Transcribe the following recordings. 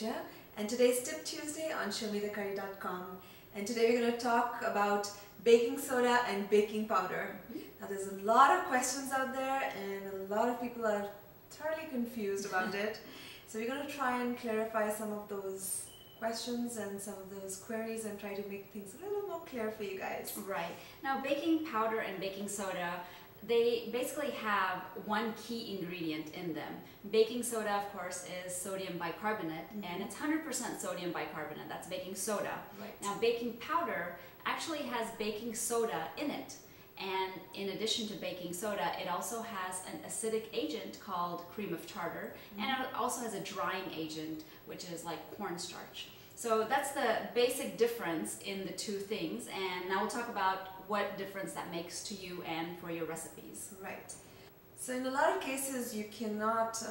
Asia, and today's Tip Tuesday on ShowMeTheCurry.com. And today we're going to talk about baking soda and baking powder. Now there's a lot of questions out there and a lot of people are thoroughly confused about it. So we're going to try and clarify some of those questions and some of those queries and try to make things a little more clear for you guys. Right. Now baking powder and baking soda, they basically have one key ingredient in them. Baking soda, of course, is sodium bicarbonate, and it's 100% sodium bicarbonate. That's baking soda. Right. Now baking powder actually has baking soda in it. And in addition to baking soda, it also has an acidic agent called cream of tartar, and it also has a drying agent, which is like cornstarch. So that's the basic difference in the two things, and now we'll talk about what difference that makes to you and for your recipes. Right. So in a lot of cases you cannot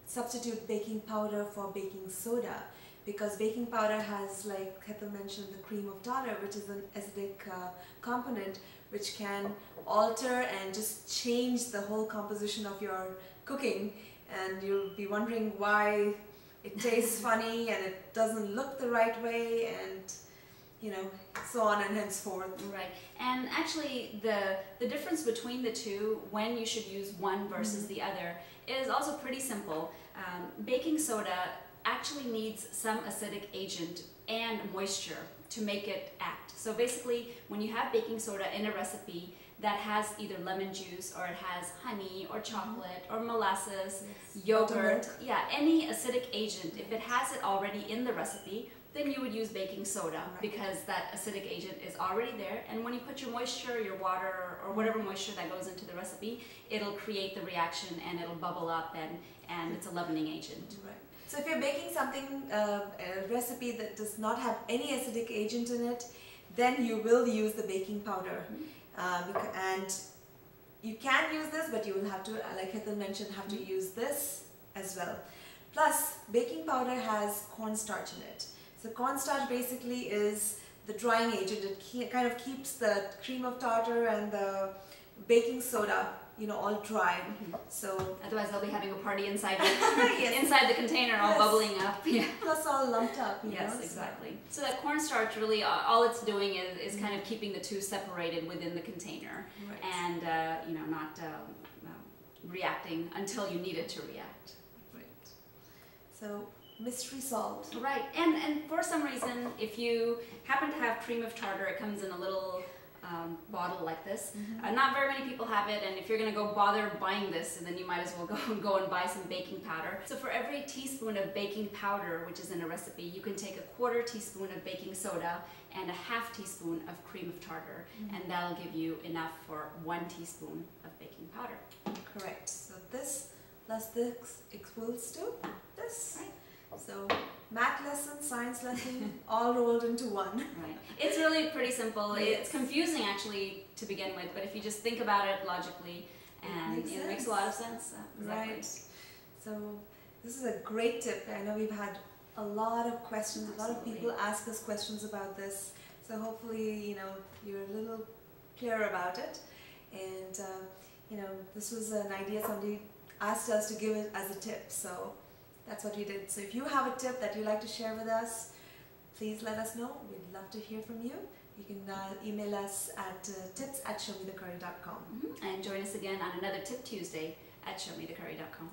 substitute baking powder for baking soda, because baking powder has, like Heather mentioned, the cream of tartar, which is an acidic component which can alter and just change the whole composition of your cooking, and you'll be wondering why it tastes funny and it doesn't look the right way, and you know, so on and henceforth. Right. And actually the difference between the two, when you should use one versus the other, is also pretty simple. Baking soda actually needs some acidic agent and moisture to make it act. So basically, when you have baking soda in a recipe that has either lemon juice or it has honey or chocolate or molasses, yogurt, any acidic agent, if it has it already in the recipe, then you would use baking soda, because that acidic agent is already there, and when you put your moisture, your water, or whatever moisture that goes into the recipe, it'll create the reaction and it'll bubble up, and it's a leavening agent. Right. So if you're baking something, a recipe that does not have any acidic agent in it, then you will use the baking powder. And you can use this, but you will have to, like Heather mentioned, have to use this as well. Plus, baking powder has cornstarch in it. So cornstarch basically is the drying agent. It kind of keeps the cream of tartar and the baking soda, you know, all dry. So otherwise they'll be having a party inside the, inside the container, all bubbling up. Yeah. Plus all lumped up. Yes, exactly. So that cornstarch really, all it's doing is kind of keeping the two separated within the container, and you know, not reacting until you need it to react. Right. So mystery solved. Right. And for some reason, if you happen to have cream of tartar, it comes in a little bottle like this. Not very many people have it, and if you're going to go bother buying this, and then you might as well go and buy some baking powder. So for every teaspoon of baking powder, which is in a recipe, you can take a 1/4 teaspoon of baking soda and a 1/2 teaspoon of cream of tartar, and that'll give you enough for 1 teaspoon of baking powder. Correct. So this plus this equals to this. Right. So math lesson, science lesson, all rolled into one. Right. It's really pretty simple. It's confusing actually to begin with, but if you just think about it logically, and it makes a lot of sense. Exactly. Right. So this is a great tip. I know we've had a lot of questions. A lot of people ask us questions about this. So hopefully, you know, you're a little clearer about it. And you know, this was an idea somebody asked us to give it as a tip. So that's what we did. So if you have a tip that you'd like to share with us, please let us know. We'd love to hear from you. You can email us at tips@ShowMeTheCurry.com. And join us again on another Tip Tuesday at ShowMeTheCurry.com.